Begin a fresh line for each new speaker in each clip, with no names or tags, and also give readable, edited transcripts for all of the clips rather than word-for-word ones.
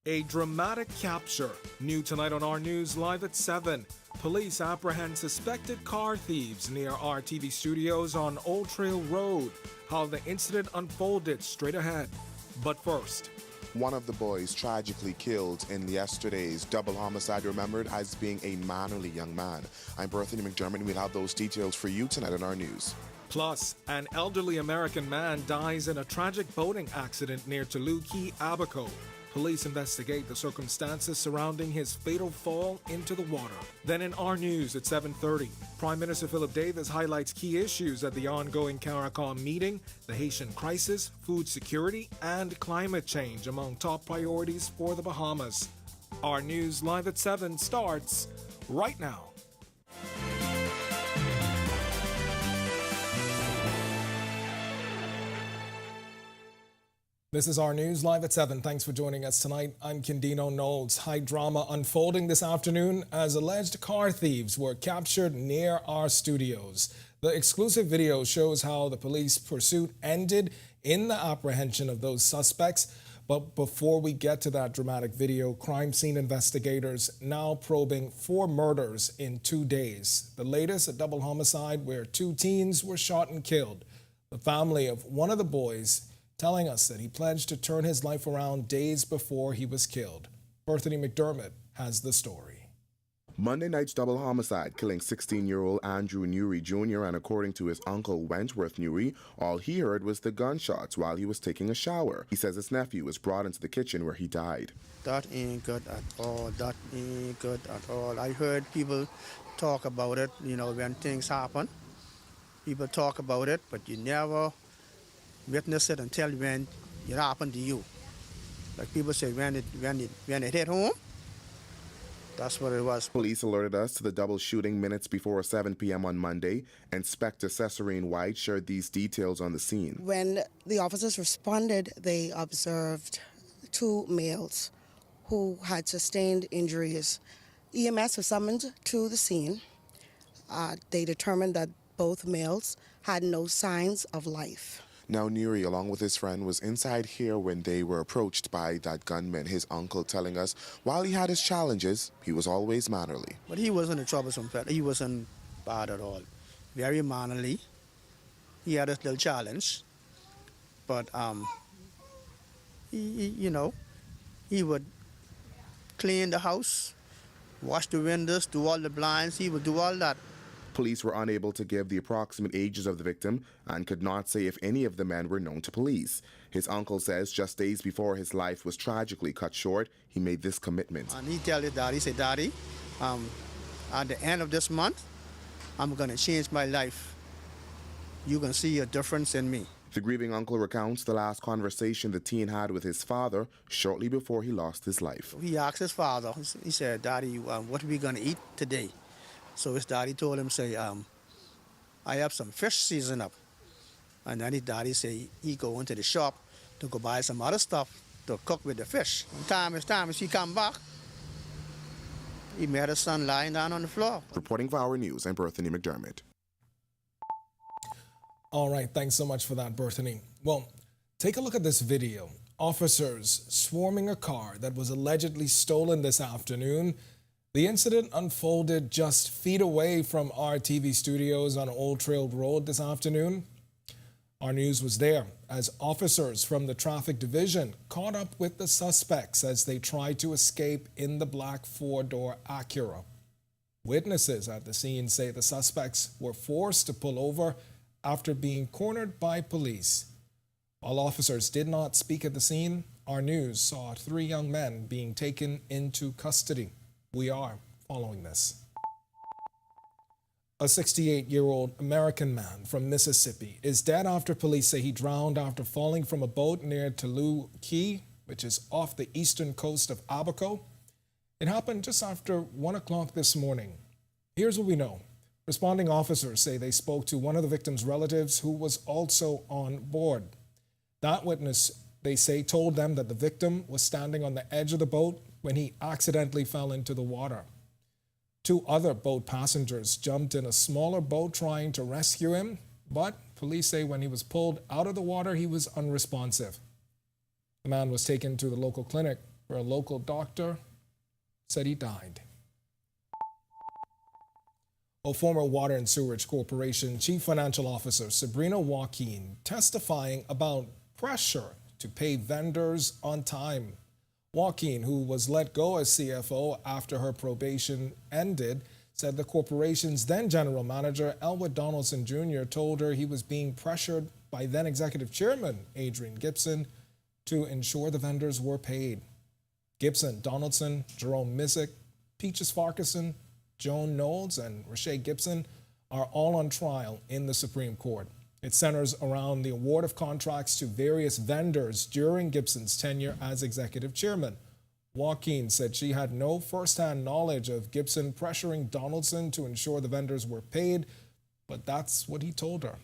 A dramatic capture. New tonight on our news live at 7. Police apprehend suspected car thieves near our TV studios on Old Trail Road. How the incident unfolded straight ahead. But first,
one of the boys tragically killed in yesterday's double homicide, remembered as being a mannerly young man. I'm Berthany McDermott, and we'll have those details for you tonight on our news.
Plus, an elderly American man dies in a tragic boating accident near Toluque, Abaco. Police investigate the circumstances surrounding his fatal fall into the water. Then in our news at 7:30, Prime Minister Philip Davis highlights key issues at the ongoing CARICOM meeting, the Haitian crisis, food security, and climate change among top priorities for the Bahamas. Our news live at 7 starts right now. This is our news live at 7. Thanks for joining us tonight. I'm Kindino Knowles. High drama unfolding this afternoon as alleged car thieves were captured near our studios. The exclusive video shows how the police pursuit ended in the apprehension of those suspects. But before we get to that dramatic video, crime scene investigators now probing 4 murders in 2 days. The latest, a double homicide where 2 teens were shot and killed. The family of one of the boys telling us that he pledged to turn his life around days before he was killed. Berthany McDermott has the story.
Monday night's double homicide, killing 16-year-old Andrew Newry Jr., and according to his uncle Wentworth Newry, all he heard was the gunshots while he was taking a shower. He says his nephew was brought into the kitchen where he died.
That ain't good at all. That ain't good at all. I heard people talk about it, when things happen. People talk about it, but you never witness it until when it happened to you. Like people say, when it hit home, that's what it was.
Police alerted us to the double shooting minutes before 7 p.m. on Monday. Inspector Cesarine White shared these details on the scene.
When the officers responded, they observed 2 males who had sustained injuries. EMS was summoned to the scene. They determined that both males had no signs of life.
Now, Newry, along with his friend, was inside here when they were approached by that gunman. His uncle telling us, while he had his challenges, he was always mannerly.
But he wasn't a troublesome fella. He wasn't bad at all. Very mannerly. He had a little challenge. But, he would clean the house, wash the windows, do all the blinds. He would do all that.
Police were unable to give the approximate ages of the victim and could not say if any of the men were known to police. His uncle says just days before his life was tragically cut short, he made this commitment.
And he tell his daddy, say, Daddy, at the end of this month, I'm going to change my life. You can see a difference in me.
The grieving uncle recounts the last conversation the teen had with his father shortly before he lost his life.
He asked his father, he said, Daddy, what are we going to eat today? So his daddy told him, say, I have some fish seasoned up. And then his daddy say he go into the shop to go buy some other stuff to cook with the fish. Time as he come back, he met his son lying down on the floor.
Reporting for Our News, I'm Berthany McDermott.
All right, thanks so much for that, Berthany. Well, take a look at this video. Officers swarming a car that was allegedly stolen this afternoon. The incident unfolded just feet away from our TV studios on Old Trail Road this afternoon. Our news was there as officers from the traffic division caught up with the suspects as they tried to escape in the black 4-door Acura. Witnesses at the scene say the suspects were forced to pull over after being cornered by police. While officers did not speak at the scene, our news saw 3 young men being taken into custody. We are following this. A 68-year-old American man from Mississippi is dead after police say he drowned after falling from a boat near Toluque, which is off the eastern coast of Abaco. It happened just after 1 o'clock this morning. Here's what we know. Responding officers say they spoke to one of the victim's relatives who was also on board. That witness, they say, told them that the victim was standing on the edge of the boat when he accidentally fell into the water. 2 other boat passengers jumped in a smaller boat trying to rescue him, but police say when he was pulled out of the water, he was unresponsive. The man was taken to the local clinic where a local doctor said he died. Former Water and Sewage Corporation Chief Financial Officer Sabrina Joaquin testifying about pressure to pay vendors on time. Joaquin, who was let go as CFO after her probation ended, said the corporation's then general manager, Elwood Donaldson Jr., told her he was being pressured by then executive chairman Adrian Gibson to ensure the vendors were paid. Gibson, Donaldson, Jerome Missick, Peaches Farquharson, Joan Knowles, and Rashay Gibson are all on trial in the Supreme Court. It centers around the award of contracts to various vendors during Gibson's tenure as executive chairman. Joaquin said she had no first-hand knowledge of Gibson pressuring Donaldson to ensure the vendors were paid, but that's what he told her.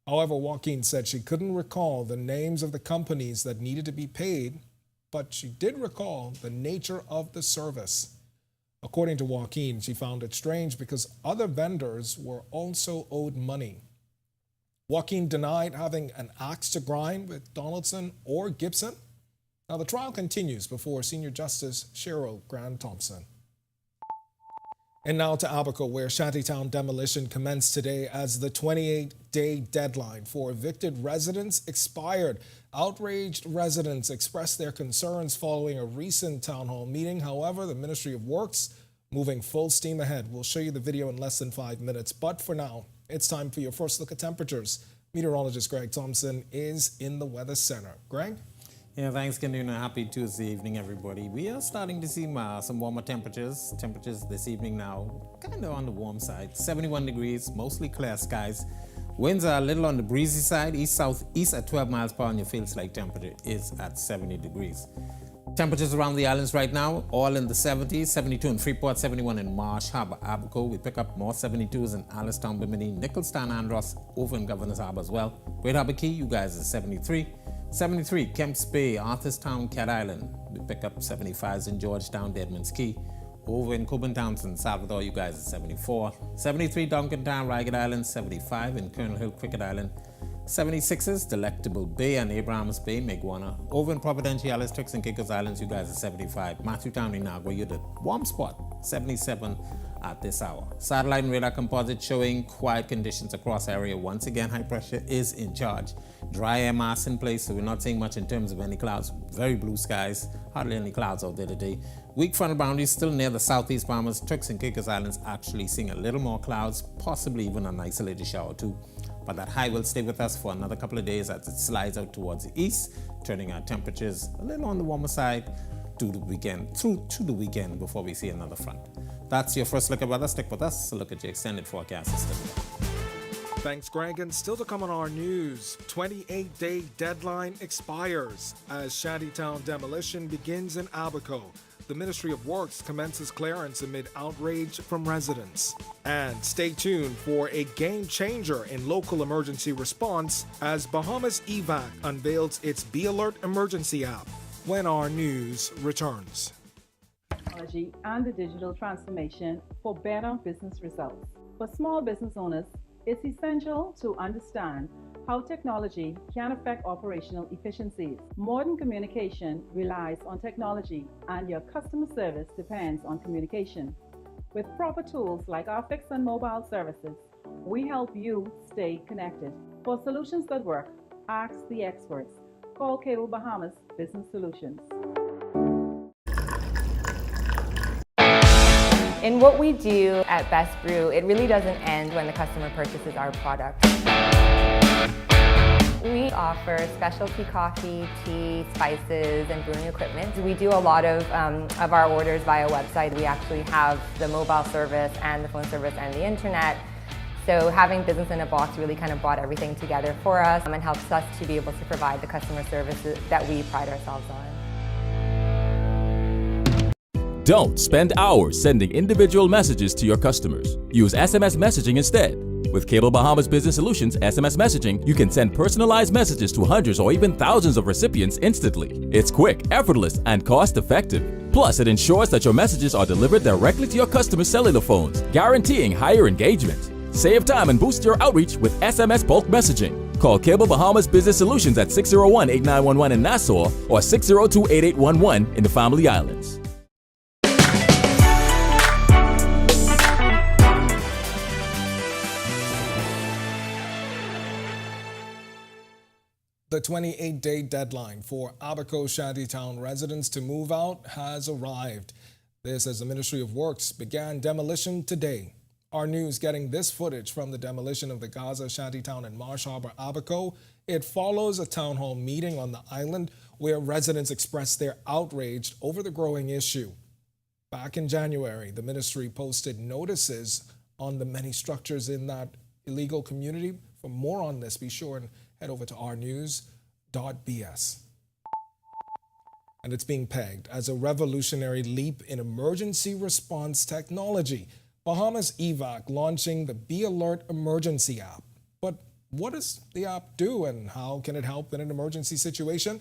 However, Joaquin said she couldn't recall the names of the companies that needed to be paid, but she did recall the nature of the service. According to Joaquin, she found it strange because other vendors were also owed money. Joaquin denied having an axe to grind with Donaldson or Gibson. Now, the trial continues before Senior Justice Cheryl Grant-Thompson. And now to Abaco, where shantytown demolition commenced today as the 28-day deadline for evicted residents expired. Outraged residents expressed their concerns following a recent town hall meeting. However, the Ministry of Works moving full steam ahead. We'll show you the video in less than 5 minutes. But for now, it's time for your first look at temperatures. Meteorologist Greg Thompson is in the Weather Center. Greg?
Yeah, thanks, Kenny, and a happy Tuesday evening, everybody. We are starting to see some warmer temperatures. Temperatures this evening now kind of on the warm side. 71 degrees, mostly clear skies. Winds are a little on the breezy side, east-southeast at 12 miles per hour, and your feels-like temperature is at 70 degrees. Temperatures around the islands right now, all in the 70s, 72 in Freeport, 71 in Marsh Harbor, Abaco. We pick up more 72s in Allenstown, Bimini, Nicholstown, Andros, over in Governor's Harbor as well. Great Harbor Key, you guys are 73. 73, Kemps Bay, Arthurstown, Cat Island. We pick up 75s in Georgetown, Deadman's Key. Over in Coburn Townsend, Salvador, you guys are 74. 73, Duncantown, Ragged Island. 75 in Colonel Hill, Cricket Island. 76s, Delectable Bay and Abrahams Bay, Meguana. Over in Providenciales, Turks and Caicos Islands, you guys are 75. Matthewtown, Inagua, you're the warm spot, 77 at this hour. Satellite and radar composite showing quiet conditions across area. Once again, high pressure is in charge. Dry air mass in place, so we're not seeing much in terms of any clouds. Very blue skies, hardly any clouds out there today. Weak frontal boundaries still near the southeast Bahamas, Turks and Caicos Islands actually seeing a little more clouds, possibly even an isolated shower too. But that high will stay with us for another couple of days as it slides out towards the east, turning our temperatures a little on the warmer side to the weekend, through to the weekend before we see another front. That's your first look at weather. Stick with us to look at your extended forecast system.
Thanks, Greg. And still to come on our news, 28-day deadline expires as shantytown demolition begins in Abaco. The Ministry of Works commences clearance amid outrage from residents. And stay tuned for a game changer in local emergency response as Bahamas EVAC unveils its Be Alert emergency app when our news returns.
Technology and the digital transformation for better business results. For small business owners, it's essential to understand how technology can affect operational efficiencies. Modern communication relies on technology, and your customer service depends on communication. With proper tools like our fixed and mobile services, we help you stay connected. For solutions that work, ask the experts. Call Cable Bahamas Business Solutions.
In what we do at Best Brew, it really doesn't end when the customer purchases our product. We offer specialty coffee, tea, spices, and brewing equipment. We do a lot of our orders via website. We actually have the mobile service and the phone service and the internet. So having Business in a Box really kind of brought everything together for us and helps us to be able to provide the customer services that we pride ourselves on.
Don't spend hours sending individual messages to your customers. Use SMS messaging instead. With Cable Bahamas Business Solutions SMS messaging, you can send personalized messages to hundreds or even thousands of recipients instantly. It's quick, effortless, and cost-effective. Plus, it ensures that your messages are delivered directly to your customers' cellular phones, guaranteeing higher engagement. Save time and boost your outreach with SMS bulk messaging. Call Cable Bahamas Business Solutions at 601-8911 in Nassau or 602-8811 in the Family Islands.
The 28-day deadline for Abaco Shantytown residents to move out has arrived. This as the Ministry of Works began demolition today. Our news getting this footage from the demolition of the Gaza Shantytown in Marsh Harbor, Abaco. It follows a town hall meeting on the island where residents expressed their outrage over the growing issue. Back in January, the ministry posted notices on the many structures in that illegal community. For more on this, be sure and head over to ournews.bs. And it's being pegged as a revolutionary leap in emergency response technology. Bahamas EVAC launching the Be Alert emergency app. But what does the app do and how can it help in an emergency situation?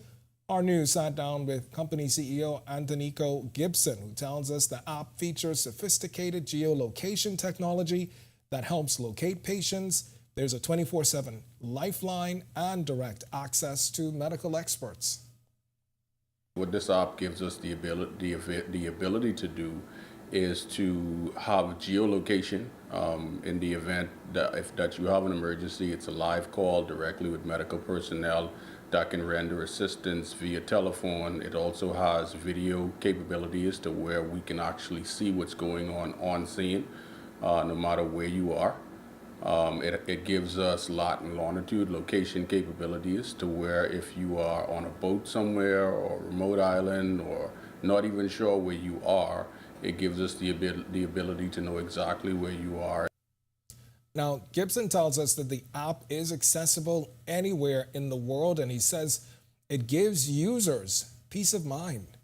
Our news sat down with company CEO Antonico Gibson, who tells us the app features sophisticated geolocation technology that helps locate patients. There's a 24/7 lifeline and direct access to medical experts.
What this app gives us the ability to do is to have geolocation in the event that you have an emergency. It's a live call directly with medical personnel that can render assistance via telephone. It also has video capabilities to where we can actually see what's going on scene, no matter where you are. It gives us lat and longitude location capabilities to where if you are on a boat somewhere or a remote island or not even sure where you are, it gives us the ability to know exactly where you are.
Now, Gibson tells us that the app is accessible anywhere in the world, and he says it gives users peace of mind.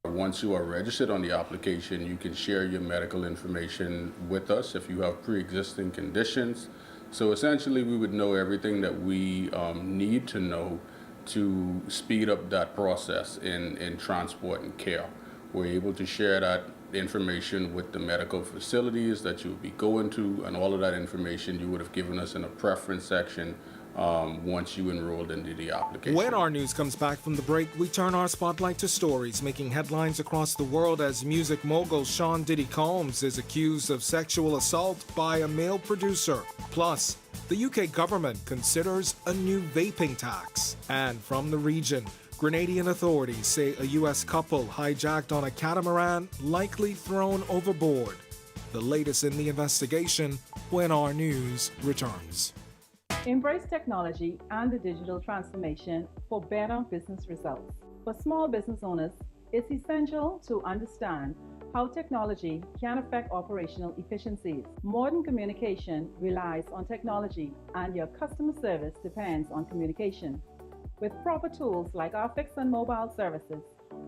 Once you are registered on the application, you can share your medical information with us if you have pre-existing conditions. So essentially, we would know everything that we need to know to speed up that process in transport and care. We're able to share that information with the medical facilities that you will be going to, and all of that information you would have given us in a preference section once you enrolled into the application.
When our news comes back from the break, we turn our spotlight to stories making headlines across the world as music mogul Sean Diddy Combs is accused of sexual assault by a male producer. Plus, the UK government considers a new vaping tax. And from the region, Grenadian authorities say a U.S. couple hijacked on a catamaran likely thrown overboard. The latest in the investigation when our news returns.
Embrace technology and the digital transformation for better business results. For small business owners, it's essential to understand how technology can affect operational efficiencies. Modern communication relies on technology, and your customer service depends on communication. With proper tools like our fixed and mobile services,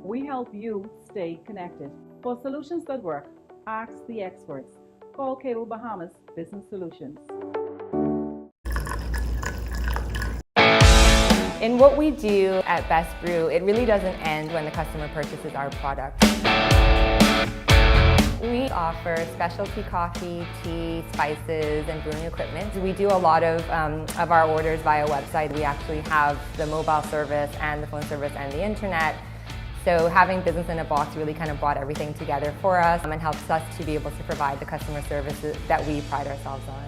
we help you stay connected. For solutions that work, ask the experts. Call Cable Bahamas Business Solutions.
In what we do at Best Brew, it really doesn't end when the customer purchases our product. We offer specialty coffee, tea, spices, and brewing equipment. We do a lot of our orders via website. We actually have the mobile service and the phone service and the internet. So having business in a box really kind of brought everything together for us and helps us to be able to provide the customer services that we pride ourselves on.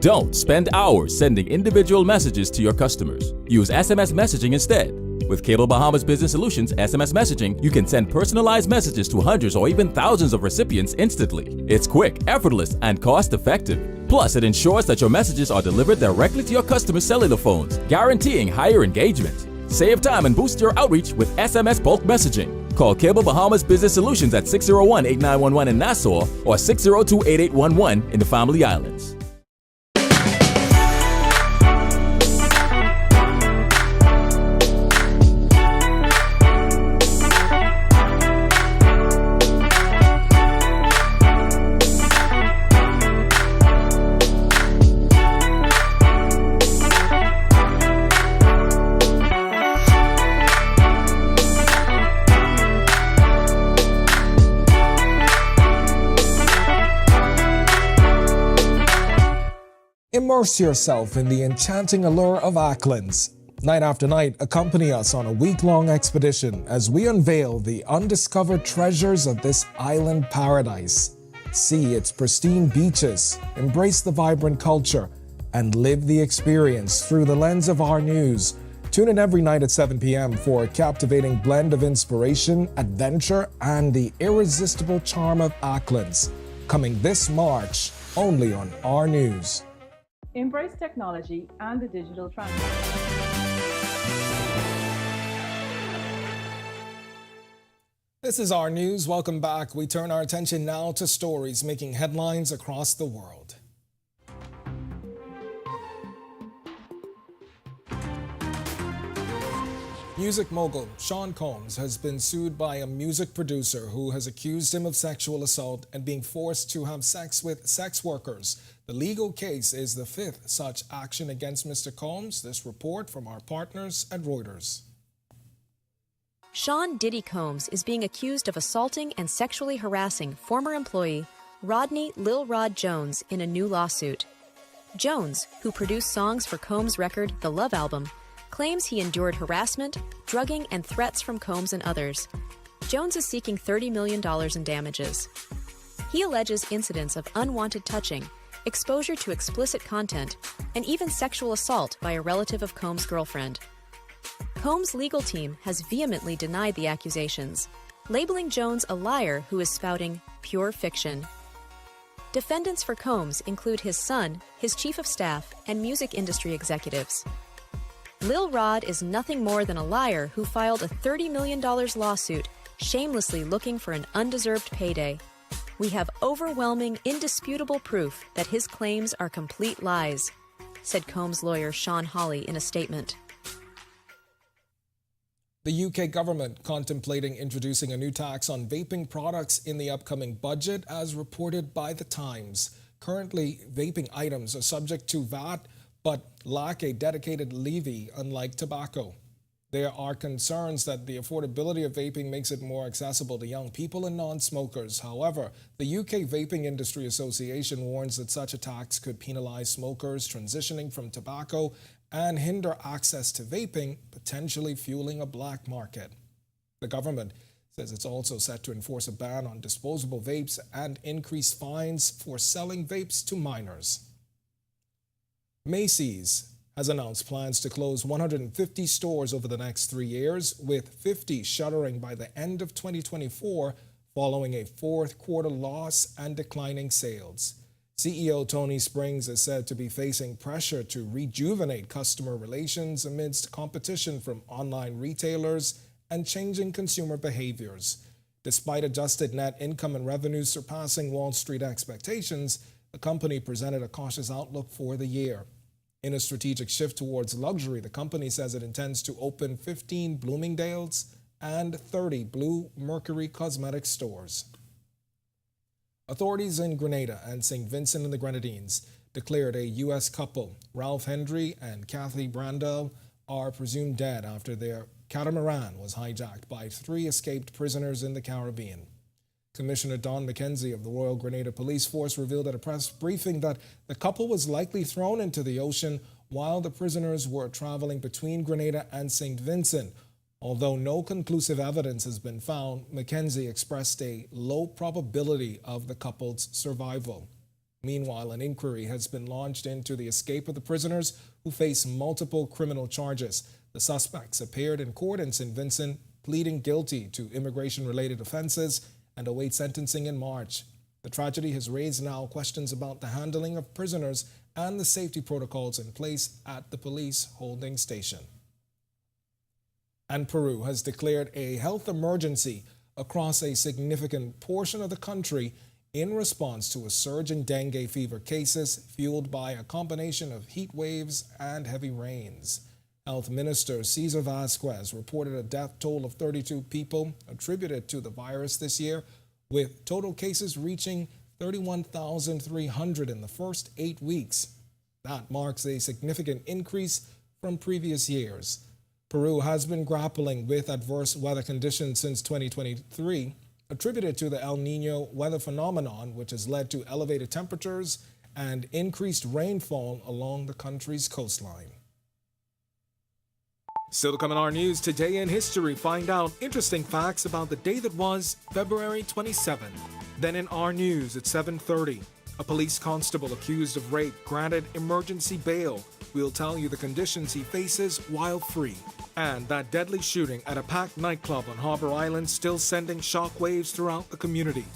Don't spend hours sending individual messages to your customers. Use SMS messaging instead. With Cable Bahamas Business Solutions SMS messaging, you can send personalized messages to hundreds or even thousands of recipients instantly. It's quick, effortless, and cost-effective. Plus, it ensures that your messages are delivered directly to your customers' cellular phones, guaranteeing higher engagement. Save time and boost your outreach with SMS bulk messaging. Call Cable Bahamas Business Solutions at 601-8911 in Nassau or 602-8811 in the Family Islands.
Immerse yourself in the enchanting allure of Acklands. Night after night, accompany us on a week-long expedition as we unveil the undiscovered treasures of this island paradise. See its pristine beaches, embrace the vibrant culture, and live the experience through the lens of our news. Tune in every night at 7 p.m. for a captivating blend of inspiration, adventure, and the irresistible charm of Acklands. Coming this March, only on Our News.
Embrace technology and the digital transformation.
This is Our News. Welcome back. We turn our attention now to stories making headlines across the world. Music mogul Sean Combs has been sued by a music producer who has accused him of sexual assault and being forced to have sex with sex workers. The legal case is the fifth such action against Mr. Combs. This report from our partners at Reuters.
Sean Diddy Combs is being accused of assaulting and sexually harassing former employee Rodney Lil Rod Jones in a new lawsuit. Jones, who produced songs for Combs' record The Love Album, claims he endured harassment, drugging, and threats from Combs and others. Jones is seeking $30 million in damages. He alleges incidents of unwanted touching, exposure to explicit content, and even sexual assault by a relative of Combs' girlfriend. Combs' legal team has vehemently denied the accusations, labeling Jones a liar who is spouting pure fiction. Defendants for Combs include his son, his chief of staff, and music industry executives. Lil Rod is nothing more than a liar who filed a $30 million lawsuit, shamelessly looking for an undeserved payday. We have overwhelming, indisputable proof that his claims are complete lies, said Combs' lawyer Sean Hawley in a statement.
The UK government contemplating introducing a new tax on vaping products in the upcoming budget, as reported by The Times. Currently, vaping items are subject to VAT, but lack a dedicated levy, unlike tobacco. There are concerns that the affordability of vaping makes it more accessible to young people and non-smokers. However, the UK Vaping Industry Association warns that such a tax could penalize smokers transitioning from tobacco and hinder access to vaping, potentially fueling a black market. The government says it's also set to enforce a ban on disposable vapes and increase fines for selling vapes to minors. Macy's has announced plans to close 150 stores over the next 3 years, with 50 shuttering by the end of 2024 following a fourth quarter loss and declining sales. CEO Tony Springs is said to be facing pressure to rejuvenate customer relations amidst competition from online retailers and changing consumer behaviors. Despite adjusted net income and revenues surpassing Wall Street expectations, the company presented a cautious outlook for the year. In a strategic shift towards luxury, the company says it intends to open 15 Bloomingdale's and 30 Blue Mercury Cosmetics stores. Authorities in Grenada and St. Vincent and the Grenadines declared a U.S. couple, Ralph Hendry and Kathy Brandel, are presumed dead after their catamaran was hijacked by 3 escaped prisoners in the Caribbean. Commissioner Don McKenzie of the Royal Grenada Police Force revealed at a press briefing that the couple was likely thrown into the ocean while the prisoners were traveling between Grenada and St. Vincent. Although no conclusive evidence has been found, McKenzie expressed a low probability of the couple's survival. Meanwhile, an inquiry has been launched into the escape of the prisoners, who face multiple criminal charges. The suspects appeared in court in St. Vincent, pleading guilty to immigration-related offenses and await sentencing in March. The tragedy has raised now questions about the handling of prisoners and the safety protocols in place at the police holding station. And Peru has declared a health emergency across a significant portion of the country in response to a surge in dengue fever cases fueled by a combination of heat waves and heavy rains. Health Minister Cesar Vasquez reported a death toll of 32 people attributed to the virus this year, with total cases reaching 31,300 in the first 8 weeks. That marks a significant increase from previous years. Peru has been grappling with adverse weather conditions since 2023, attributed to the El Niño weather phenomenon, which has led to elevated temperatures and increased rainfall along the country's coastline. Still to come in our news, today in history, find out interesting facts about the day that was February 27th. Then in our news at 7:30, a police constable accused of rape granted emergency bail. We'll tell you the conditions he faces while free. And that deadly shooting at a packed nightclub on Harbor Island still sending shockwaves throughout the community.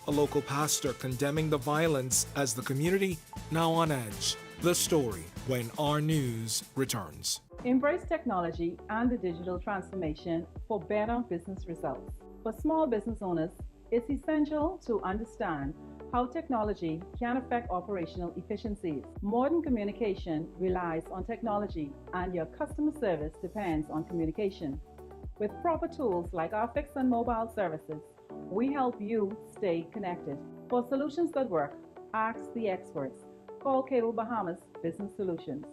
A local pastor condemning the violence as the community now on edge. The story when our news returns.
Embrace technology and the digital transformation for better business results. For small business owners, it's essential to understand how technology can affect operational efficiencies. Modern communication relies on technology, and your customer service depends on communication. With proper tools like our fixed and mobile services, we help you stay connected. For solutions that work, ask the experts. Call Cable Bahamas Business Solutions.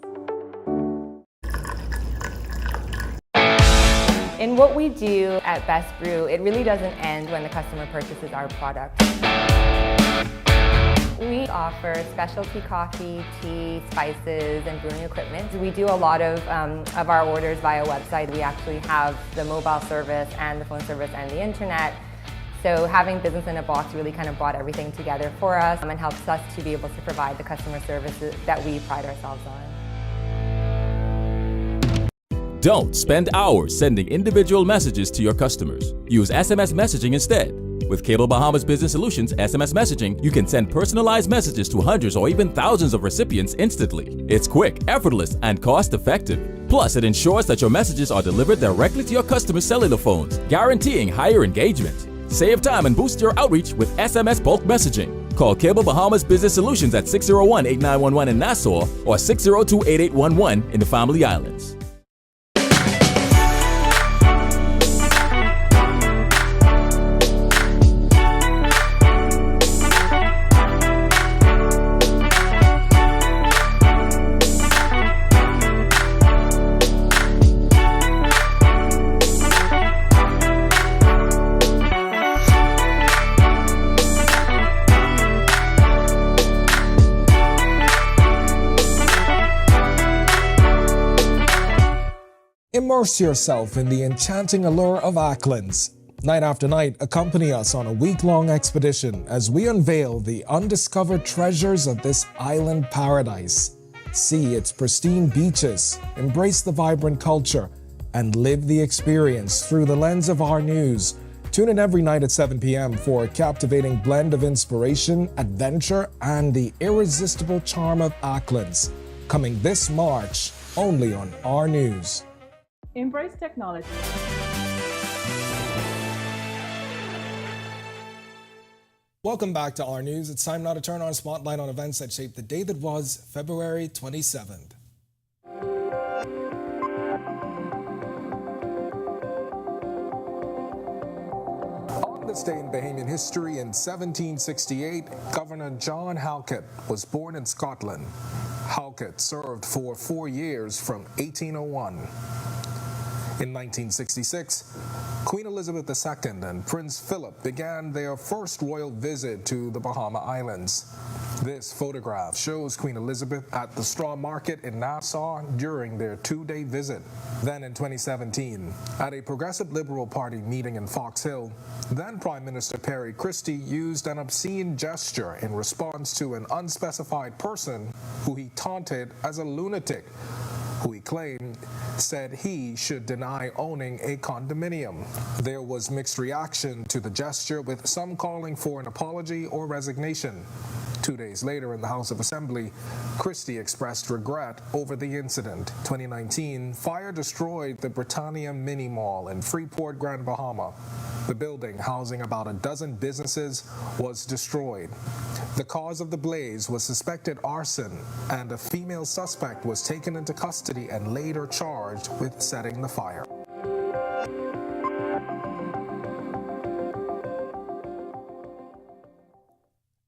In what we do at Best Brew, it really doesn't end when the customer purchases our product. We offer specialty coffee, tea, spices, and brewing equipment. We do a lot of our orders via website. We actually have the mobile service and the phone service and the internet. So having business in a box really kind of brought everything together for us and helps us to be able to provide the customer services that we pride ourselves on.
Don't spend hours sending individual messages to your customers. Use SMS messaging instead. With Cable Bahamas Business Solutions SMS messaging, you can send personalized messages to hundreds or even thousands of recipients instantly. It's quick, effortless, and cost-effective. Plus, it ensures that your messages are delivered directly to your customers' cellular phones, guaranteeing higher engagement. Save time and boost your outreach with SMS bulk messaging. Call Cable Bahamas Business Solutions at 601-8911 in Nassau or 602-8811 in the Family Islands.
Immerse yourself in the enchanting allure of Acklands. Night after night, accompany us on a week-long expedition as we unveil the undiscovered treasures of this island paradise. See its pristine beaches, embrace the vibrant culture, and live the experience through the lens of our news. Tune in every night at 7 p.m. for a captivating blend of inspiration, adventure, and the irresistible charm of Acklands. Coming this March, only on Our News.
Embrace technology.
Welcome back to Our News. It's time now to turn our spotlight on events that shaped the day that was February 27th. On this day in Bahamian history in 1768, Governor John Halkett was born in Scotland. Halkett served for 4 years from 1801. In 1966, Queen Elizabeth II and Prince Philip began their first royal visit to the Bahama Islands. This photograph shows Queen Elizabeth at the Straw Market in Nassau during their 2-day visit. Then in 2017, at a Progressive Liberal Party meeting in Fox Hill, then Prime Minister Perry Christie used an obscene gesture in response to an unspecified person who he taunted as a lunatic, who he claimed said he should deny owning a condominium. There was mixed reaction to the gesture, with some calling for an apology or resignation. 2 days later in the House of Assembly, Christie expressed regret over the incident. 2019, fire destroyed the Britannia Mini Mall in Freeport, Grand Bahama. The building, housing about a dozen businesses, was destroyed. The cause of the blaze was suspected arson, and a female suspect was taken into custody and later charged with setting the fire.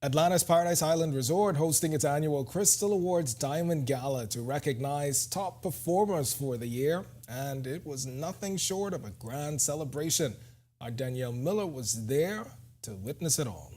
Atlanta's Paradise Island Resort hosting its annual Crystal Awards Diamond Gala to recognize top performers for the year, and it was nothing short of a grand celebration. Our Danielle Miller was there to witness it all.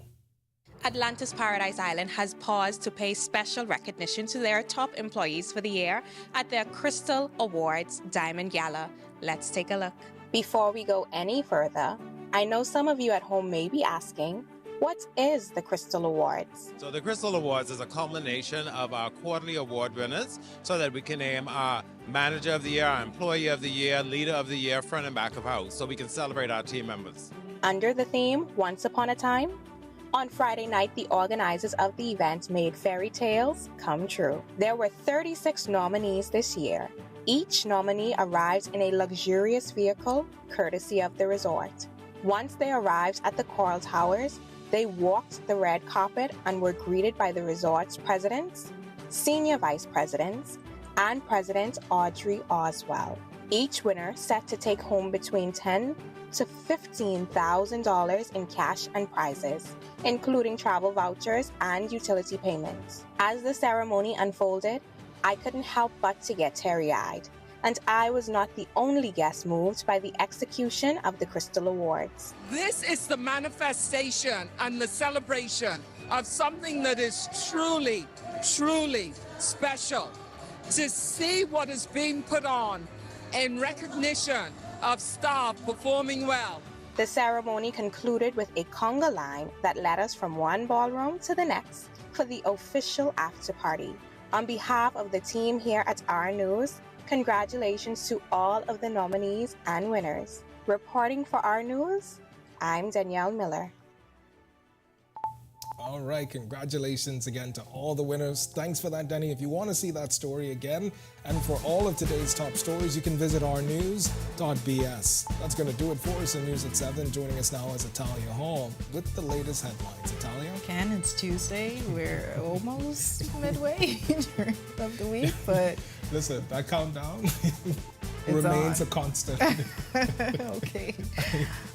Atlantis Paradise Island has paused to pay special recognition to their top employees for the year at their Crystal Awards Diamond Gala. Let's take a look.
Before we go any further, I know some of you at home may be asking, what is the Crystal Awards?
So the Crystal Awards is a culmination of our quarterly award winners so that we can name our Manager of the Year, our Employee of the Year, Leader of the Year, Front and Back of House, so we can celebrate our team members.
Under the theme, Once Upon a Time? On Friday night, the organizers of the event made fairy tales come true. There were 36 nominees this year. Each nominee arrived in a luxurious vehicle, courtesy of the resort. Once they arrived at the Coral Towers, they walked the red carpet and were greeted by the resort's presidents, senior vice presidents, and President Audrey Oswell. Each winner set to take home between $10,000 to $15,000 in cash and prizes, including travel vouchers and utility payments. As the ceremony unfolded, I couldn't help but to get teary-eyed. And I was not the only guest moved by the execution of the Crystal Awards.
This is the manifestation and the celebration of something that is truly, truly special. To see what is being put on in recognition of staff performing well.
The ceremony concluded with a conga line that led us from one ballroom to the next for the official after party. On behalf of the team here at Our News, congratulations to all of the nominees and winners. Reporting for Our News, I'm Danielle Miller.
All right, congratulations again to all the winners. Thanks for that, Denny. If you want to see that story again, and for all of today's top stories, you can visit ournews.bs. That's going to do it for us in News at 7. Joining us now is Atalia Hall with the latest headlines. Atalia?
Ken, it's Tuesday. We're almost midway of the week, but...
Listen, that countdown remains a constant.
Okay.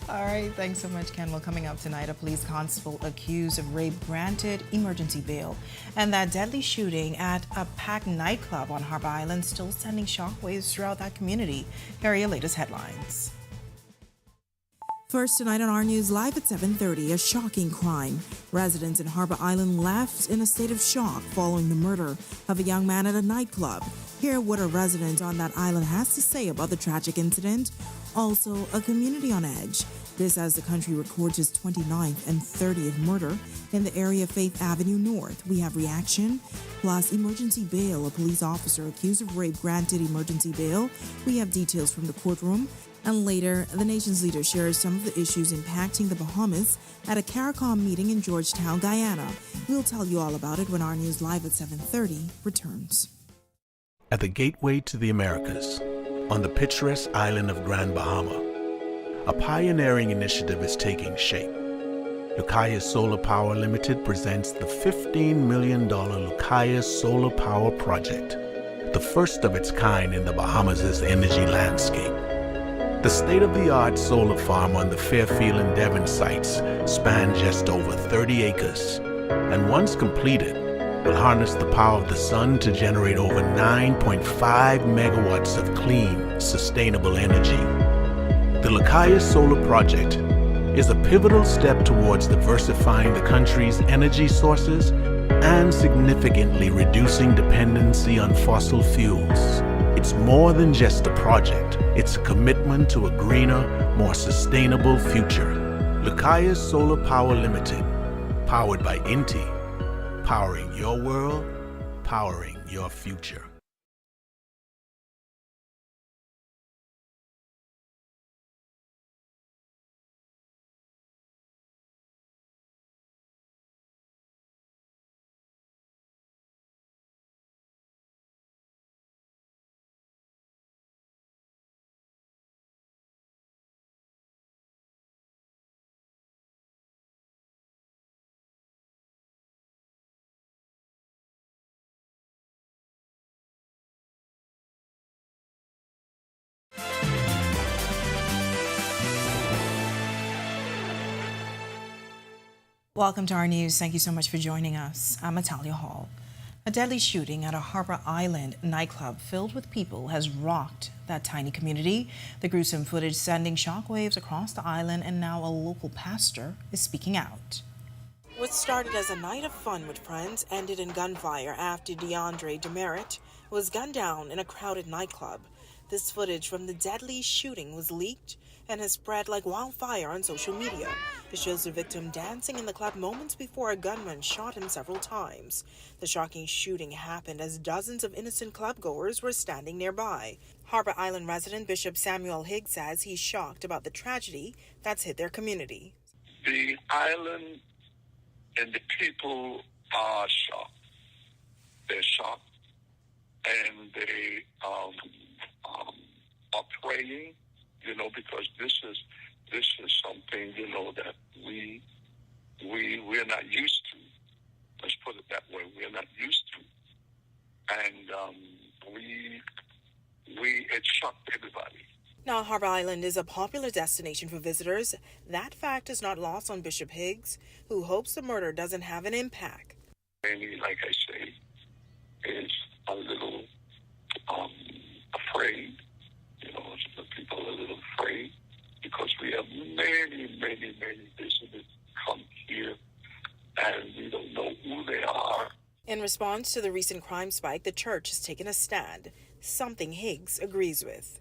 All right. Thanks so much, Ken. Well, coming up tonight, a police constable accused of rape granted emergency bail. And that deadly shooting at a packed nightclub on Harbor Island still sending shockwaves throughout that community. Here are your latest headlines.
First tonight on Our News Live at 7:30, a shocking crime. Residents in Harbor Island left in a state of shock following the murder of a young man at a nightclub. Hear what a resident on that island has to say about the tragic incident. Also, a community on edge. This as the country records its 29th and 30th murder in the area of Faith Avenue North. We have reaction, plus emergency bail. A police officer accused of rape granted emergency bail. We have details from the courtroom. And later, the nation's leader shares some of the issues impacting the Bahamas at a CARICOM meeting in Georgetown, Guyana. We'll tell you all about it when Our News Live at 7:30 returns.
At the gateway to the Americas, on the picturesque island of Grand Bahama, a pioneering initiative is taking shape. Lucaya Solar Power Limited presents the $15 million Lucaya Solar Power Project, the first of its kind in the Bahamas' energy landscape. The state-of-the-art solar farm on the Fairfield and Devon sites spans just over 30 acres, and once completed, will harness the power of the sun to generate over 9.5 megawatts of clean, sustainable energy. The Lucaya Solar Project is a pivotal step towards diversifying the country's energy sources and significantly reducing dependency on fossil fuels. It's more than just a project. It's a commitment to a greener, more sustainable future. Lucaya Solar Power Limited, powered by INTI, powering your world, powering your future.
Welcome to Our News. Thank you so much for joining us. I'm Atalia Hall. A deadly shooting at a Harbor Island nightclub filled with people has rocked that tiny community. The gruesome footage sending shockwaves across the island, and now a local pastor is speaking out.
What started as a night of fun with friends ended in gunfire after DeAndre Demerit was gunned down in a crowded nightclub. This footage from the deadly shooting was leaked and has spread like wildfire on social media. It shows the victim dancing in the club moments before a gunman shot him several times. The shocking shooting happened as dozens of innocent clubgoers were standing nearby. Harbor Island resident Bishop Samuel Higgs says he's shocked about the tragedy that's hit their community.
The island and the people are shocked. They're shocked, and they are praying, because this is something, that we're not used to. Let's put it that way. We're not used to, and it shocked everybody.
Now, Harbor Island is a popular destination for visitors. That fact is not lost on Bishop Higgs, who hopes the murder doesn't have an impact.
Amy, like I say, is a little afraid. The people are a little afraid because we have many, many, many visitors come here, and we don't know who they are.
In response to the recent crime spike, the church has taken a stand, something Higgs agrees with.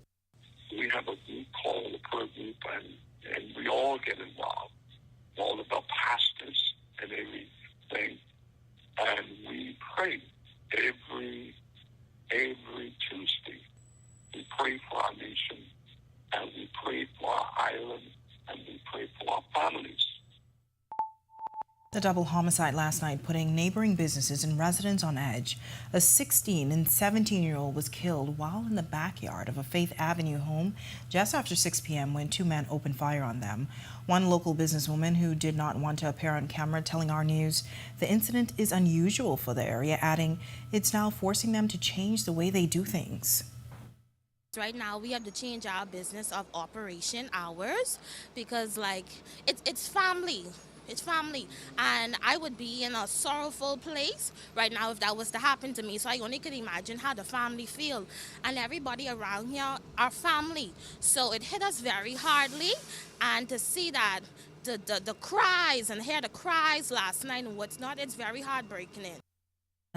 We have a group called the prayer group, and we all get involved, all of our pastors and everything, and we pray every Tuesday. We pray for our nation, and we pray for our island, and we pray for our families.
The double homicide last night putting neighboring businesses and residents on edge. A 16 and 17-year-old was killed while in the backyard of a Faith Avenue home just after 6 p.m. when two men opened fire on them. One local businesswoman who did not want to appear on camera telling Our News the incident is unusual for the area, adding it's now forcing them to change the way they do things.
Right now we have to change our business of operation hours because it's family. It's family, and I would be in a sorrowful place right now if that was to happen to me. So I only could imagine how the family feel, and everybody around here are family. So it hit us very hardly, and to see that the cries and hear the cries last night and what's not, it's very heartbreaking.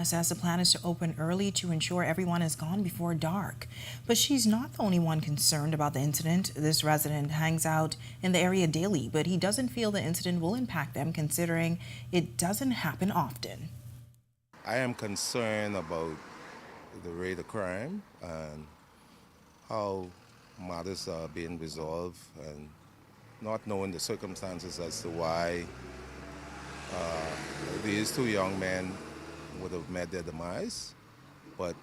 Says the plan is to open early to ensure everyone is gone before dark. But she's not the only one concerned about the incident. This resident hangs out in the area daily, but he doesn't feel the incident will impact them considering it doesn't happen often.
I am concerned about the rate of crime and how matters are being resolved, and not knowing the circumstances as to why these two young men would have met their demise. But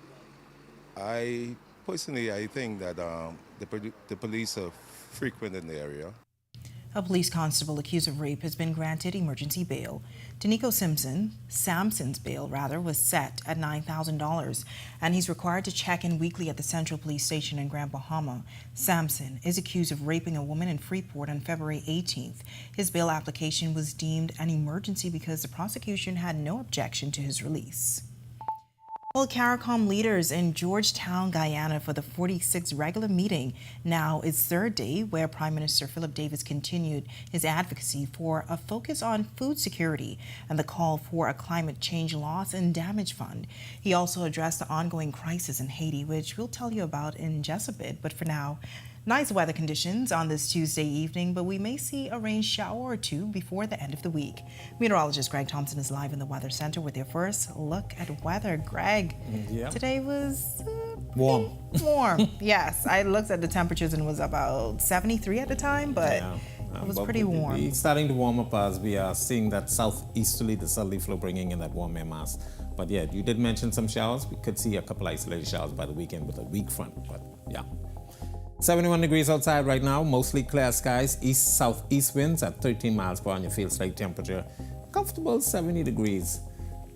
I think that the police are frequent in the area.
A police constable accused of rape has been granted emergency bail. Danico Samson's bail was set at $9,000, and he's required to check in weekly at the Central Police Station in Grand Bahama. Samson is accused of raping a woman in Freeport on February 18th. His bail application was deemed an emergency because the prosecution had no objection to his release. Well, CARICOM leaders in Georgetown, Guyana for the 46th regular meeting now its third day, where Prime Minister Philip Davis continued his advocacy for a focus on food security and the call for a climate change loss and damage fund. He also addressed the ongoing crisis in Haiti, which we'll tell you about in just a bit. But for now, nice weather conditions on this Tuesday evening, but we may see a rain shower or two before the end of the week. Meteorologist Greg Thompson is live in the Weather Center with your first look at weather. Greg, today was
warm.
Yes, I looked at the temperatures and it was about 73 at the time, but it was pretty warm.
It's starting to warm up as we are seeing that southeasterly, the southerly flow bringing in that warm air mass. But yeah, you did mention some showers. We could see a couple isolated showers by the weekend with a weak front, but yeah. 71 degrees outside right now, mostly clear skies, east-southeast winds at 13 miles per hour, and your field strike temperature, comfortable 70 degrees.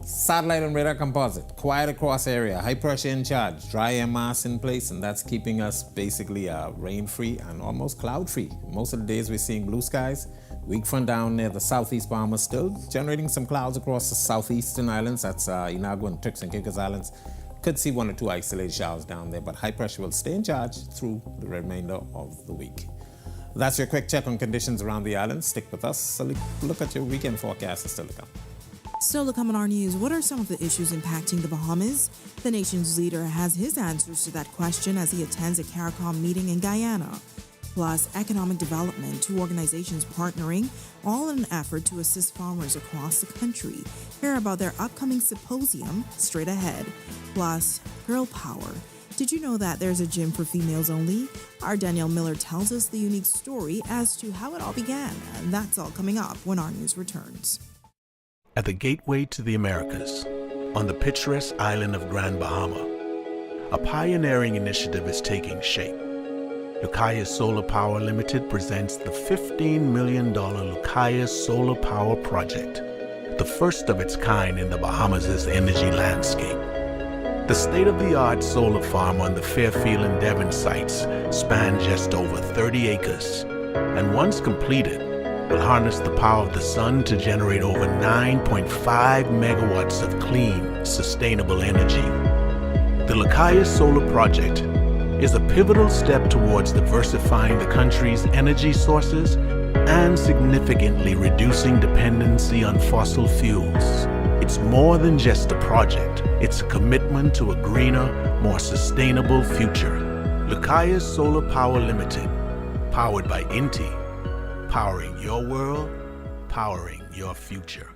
Satellite and radar composite, quiet across area, high pressure in charge, dry air mass in place, and that's keeping us basically rain-free and almost cloud-free. Most of the days we're seeing blue skies. Weak front down near the southeast Bahamas, still generating some clouds across the southeastern islands. That's Inagua and Turks and Caicos Islands. Could see one or two isolated showers down there, but high pressure will stay in charge through the remainder of the week. That's your quick check on conditions around the island. Stick with us. So look at your weekend forecast still to come.
Still to come on our news, what are some of the issues impacting the Bahamas? The nation's leader has his answers to that question as he attends a CARICOM meeting in Guyana. Plus, economic development, two organizations partnering, all in an effort to assist farmers across the country. Hear about their upcoming symposium straight ahead. Plus, girl power. Did you know that there's a gym for females only? Our Danielle Miller tells us the unique story as to how it all began. And that's all coming up when our news returns.
At the gateway to the Americas, on the picturesque island of Grand Bahama, a pioneering initiative is taking shape. Lucaya Solar Power Limited presents the $15 million Lucaya Solar Power Project, the first of its kind in the Bahamas' energy landscape. The state-of-the-art solar farm on the Fairfield and Devon sites spans just over 30 acres, and once completed, will harness the power of the sun to generate over 9.5 megawatts of clean, sustainable energy. The Lucaya Solar Project is a pivotal step towards diversifying the country's energy sources and significantly reducing dependency on fossil fuels. It's more than just a project. It's a commitment to a greener, more sustainable future. Lucaya Solar Power Limited, powered by Inti. Powering your world, powering your future.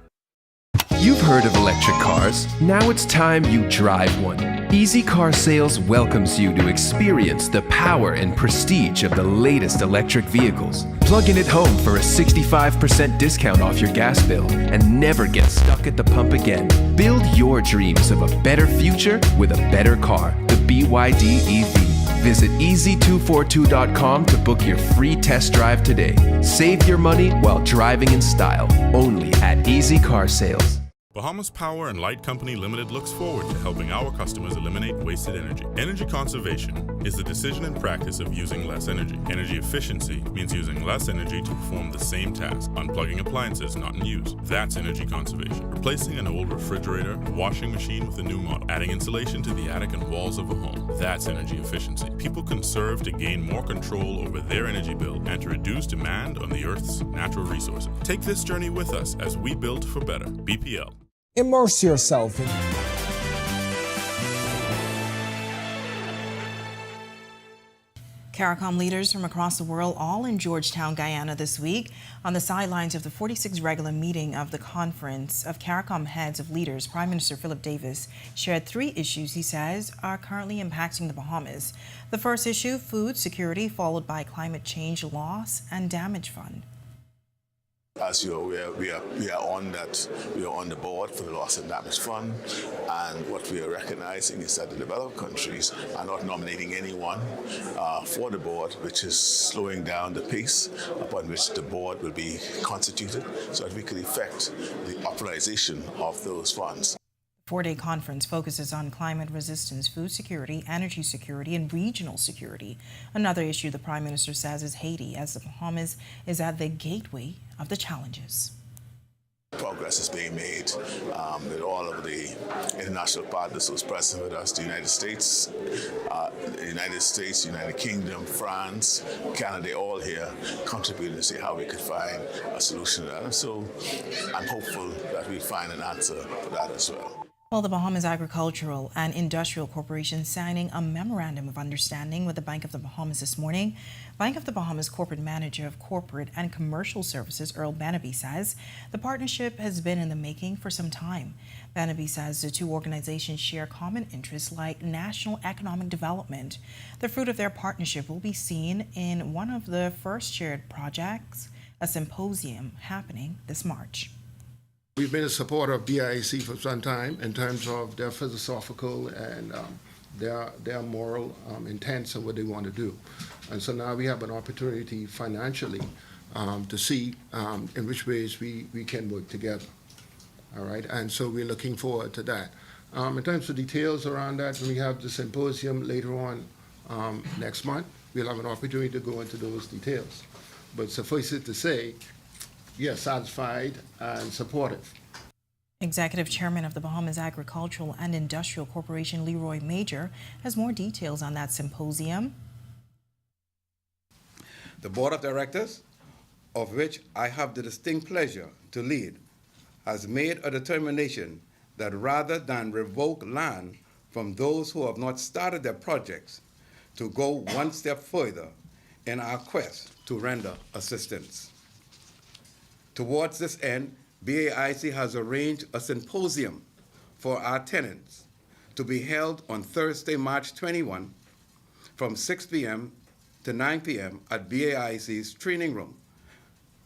You've heard of electric cars. Now it's time you drive one. Easy Car Sales welcomes you to experience the power and prestige of the latest electric vehicles. Plug in at home for a 65% discount off your gas bill and never get stuck at the pump again. Build your dreams of a better future with a better car, the BYD EV. Visit easy242.com to book your free test drive today. Save your money while driving in style, only at Easy Car Sales.
Bahamas Power and Light Company Limited looks forward to helping our customers eliminate wasted energy. Energy conservation is the decision and practice of using less energy. Energy efficiency means using less energy to perform the same task, unplugging appliances not in use. That's energy conservation. Replacing an old refrigerator, washing machine with a new model, adding insulation to the attic and walls of a home. That's energy efficiency. People conserve to gain more control over their energy bill and to reduce demand on the Earth's natural resources. Take this journey with us as we build for better. BPL.
Immerse yourself in
CARICOM leaders from across the world all in Georgetown, Guyana this week. On the sidelines of the 46th regular meeting of the Conference of CARICOM Heads of Leaders, Prime Minister Philip Davis shared 3 issues he says are currently impacting the Bahamas. The first issue, food security, followed by climate change loss and damage fund.
As you're aware, we are on the board for the Loss and Damage Fund, and what we are recognizing is that the developed countries are not nominating anyone for the board, which is slowing down the pace upon which the board will be constituted, so that we could effect the authorization of those funds.
The 4-day conference focuses on climate resistance, food security, energy security, and regional security. Another issue the Prime Minister says is Haiti, as the Bahamas is at the gateway of the challenges.
Progress is being made with all of the international partners who's present with us, the United States, United Kingdom, France, Canada, all here contributing to see how we could find a solution to that. And so I'm hopeful that we'll find an answer for that as well.
Well, the Bahamas Agricultural and Industrial Corporation signing a memorandum of understanding with the Bank of the Bahamas this morning. Bank of the Bahamas Corporate Manager of Corporate and Commercial Services, Earl Banaby, says the partnership has been in the making for some time. Banaby says the two organizations share common interests like national economic development. The fruit of their partnership will be seen in one of the first shared projects, a symposium happening this March.
We've been a supporter of BIAC for some time in terms of their philosophical and their moral intents of what they want to do. And so now we have an opportunity financially to see in which ways we can work together. All right, and so we're looking forward to that. In terms of details around that, when we have the symposium later on next month, we'll have an opportunity to go into those details. But suffice it to say, yes, satisfied and supportive.
Executive Chairman of the Bahamas Agricultural and Industrial Corporation, Leroy Major, has more details on that symposium.
The Board of Directors, of which I have the distinct pleasure to lead, has made a determination that rather than revoke land from those who have not started their projects, to go one step further in our quest to render assistance. Towards this end, BAIC has arranged a symposium for our tenants to be held on Thursday, March 21, from 6 p.m. to 9 p.m. at BAIC's training room,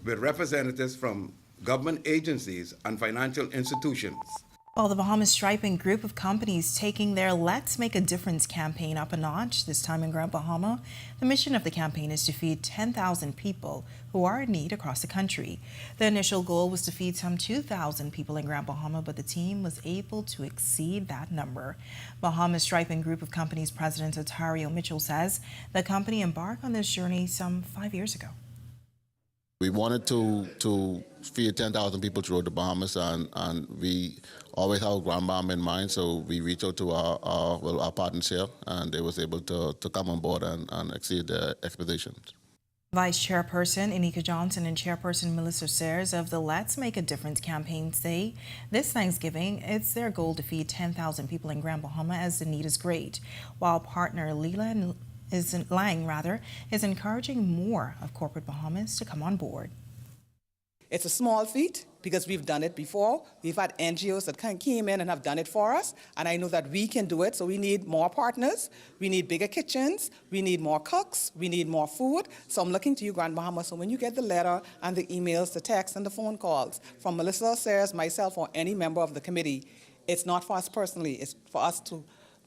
with representatives from government agencies and financial institutions.
Well, the Bahamas Striping group of companies taking their Let's Make a Difference campaign up a notch, this time in Grand Bahama. The mission of the campaign is to feed 10,000 people who are in need across the country. The initial goal was to feed some 2,000 people in Grand Bahama, but the team was able to exceed that number. Bahamas Striping group of companies President Otario Mitchell says the company embarked on this journey some 5 years ago.
We wanted to feed 10,000 people throughout the Bahamas, and we always have Grand Bahama in mind, so we reached out to our partners here, and they was able to come on board and exceed their expectations.
Vice Chairperson Inika Johnson and Chairperson Melissa Sayers of the Let's Make a Difference campaign say this Thanksgiving, it's their goal to feed 10,000 people in Grand Bahama as the need is great, while partner Lang is encouraging more of corporate Bahamas to come on board.
It's a small feat because we've done it before. We've had NGOs that came in and have done it for us, and I know that we can do it, so we need more partners, we need bigger kitchens, we need more cooks, we need more food. So I'm looking to you, Grand Bahama, so when you get the letter and the emails, the texts and the phone calls from Melissa Sayers, myself, or any member of the committee, it's not for us personally, it's for us to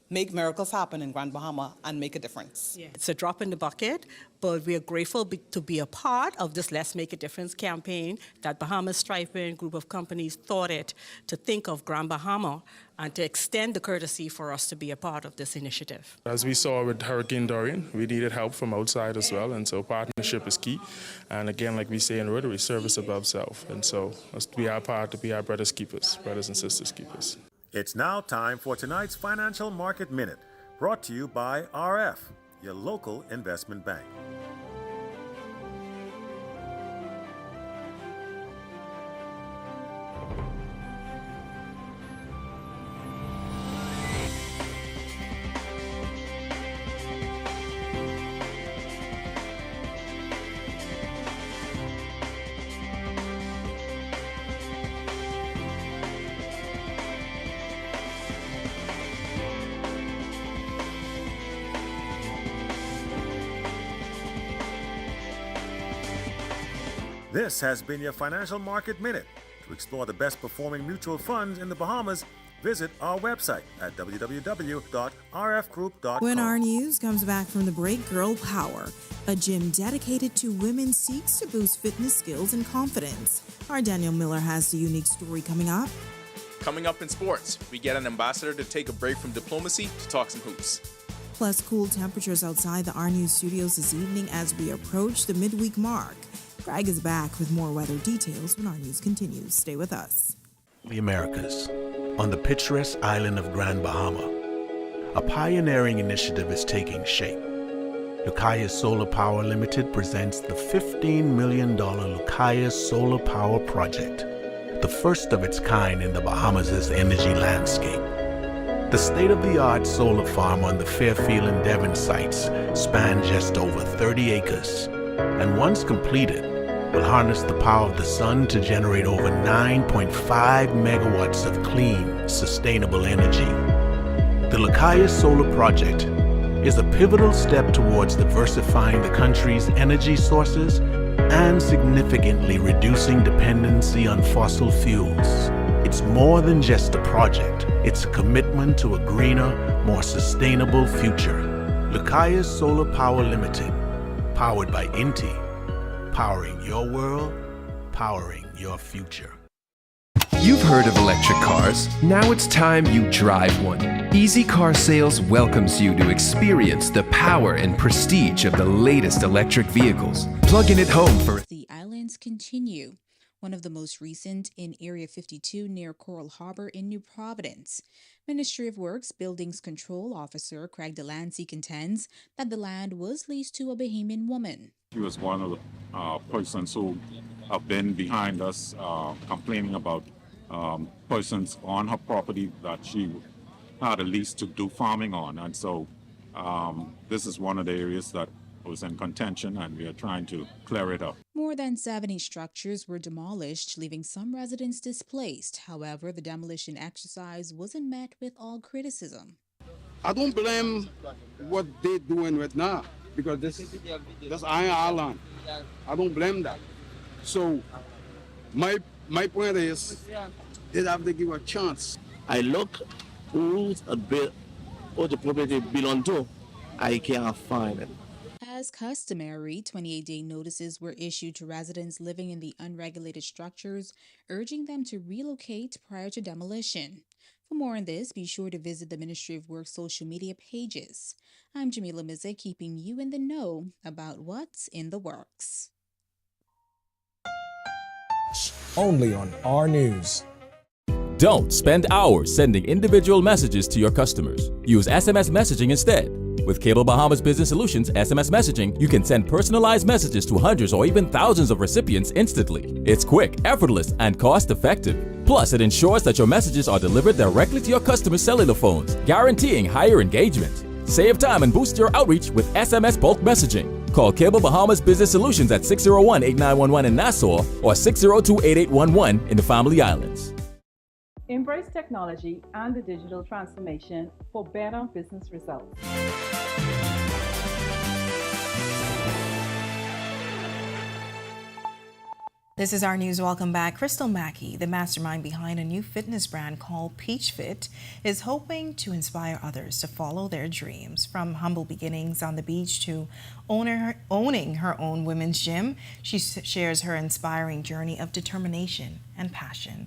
make miracles happen in Grand Bahama and make a difference.
Yeah. It's a drop in the bucket, but we are grateful to be a part of this Let's Make a Difference campaign that Bahamas Striping group of companies thought it to think of Grand Bahama and to extend the courtesy for us to be a part of this initiative.
As we saw with Hurricane Dorian, we needed help from outside as well, and so partnership is key. And again, like we say in Rotary, service above self. And so let's be our part to be our brothers' keepers, brothers and sisters' keepers.
It's now time for tonight's Financial Market Minute, brought to you by RF, your local investment bank. This has been your Financial Market Minute. To explore the best performing mutual funds in the Bahamas, visit our website at www.rfgroup.com.
When our news comes back from the break, Girl Power, a gym dedicated to women, seeks to boost fitness skills and confidence. Our Daniel Miller has the unique story coming up.
Coming up in sports, we get an ambassador to take a break from diplomacy to talk some hoops.
Plus, cool temperatures outside the Our News studios this evening as we approach the midweek mark. Greg is back with more weather details when Our News continues. Stay with us.
The Americas, on the picturesque island of Grand Bahama, a pioneering initiative is taking shape. Lucaya Solar Power Limited presents the $15 million Lucaya Solar Power Project, the first of its kind in the Bahamas' energy landscape. The state-of-the-art solar farm on the Fairfield and Devon sites spans just over 30 acres, and once completed, will harness the power of the sun to generate over 9.5 megawatts of clean, sustainable energy. The Lucaya Solar Project is a pivotal step towards diversifying the country's energy sources and significantly reducing dependency on fossil fuels. It's more than just a project. It's a commitment to a greener, more sustainable future. Lucaya Solar Power Limited, powered by Inti. Powering your world, powering your future.
You've heard of electric cars. Now it's time you drive one. Easy Car Sales welcomes you to experience the power and prestige of the latest electric vehicles. Plugging it home for
the islands continue. One of the most recent in Area 52 near Coral Harbor in New Providence. Ministry of Works Buildings Control Officer Craig Delancey contends that the land was leased to a Bahamian woman.
She was one of the persons who have been behind us complaining about persons on her property that she had a lease to do farming on. And so this is one of the areas that was in contention, and we are trying to clear it up.
More than 70 structures were demolished, leaving some residents displaced. However, the demolition exercise wasn't met with all criticism.
I don't blame what they're doing right now, because this Iron Island. I don't blame that. So my point is, they have to give a chance.
I look who's a bit what the property belong to. I can't find it.
As customary, 28-day notices were issued to residents living in the unregulated structures, urging them to relocate prior to demolition. For more on this, be sure to visit the Ministry of Work's social media pages. I'm Jamila Mize, keeping you in the know about what's in the works.
Only on Our News.
Don't spend hours sending individual messages to your customers. Use SMS messaging instead. With Cable Bahamas Business Solutions SMS messaging, you can send personalized messages to hundreds or even thousands of recipients instantly. It's quick, effortless, and cost-effective. Plus, it ensures that your messages are delivered directly to your customers' cellular phones, guaranteeing higher engagement. Save time and boost your outreach with SMS bulk messaging. Call Cable Bahamas Business Solutions at 601-8911 in Nassau or 602-8811 in the Family Islands.
Embrace technology and the digital transformation for better business results.
This is Our News. Welcome back. Crystal Mackey, the mastermind behind a new fitness brand called Peach Fit, is hoping to inspire others to follow their dreams. From humble beginnings on the beach to owning her own women's gym, she shares her inspiring journey of determination and passion.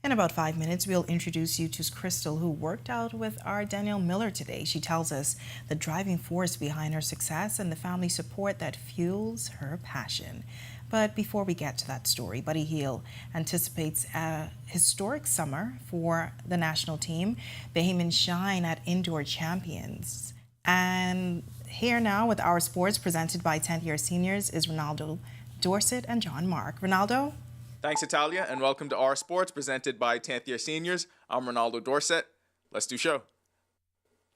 In about 5 minutes, we'll introduce you to Crystal, who worked out with our Danielle Miller today. She tells us the driving force behind her success and the family support that fuels her passion. But before we get to that story, Buddy Hield anticipates a historic summer for the national team. Bahamians shine at indoor champions. And here now with Our Sports, presented by 10th year seniors, is Ronaldo Dorset and John Mark. Ronaldo?
Thanks, Italia, and welcome to Our Sports, presented by 10th year seniors. I'm Ronaldo Dorset. Let's do show.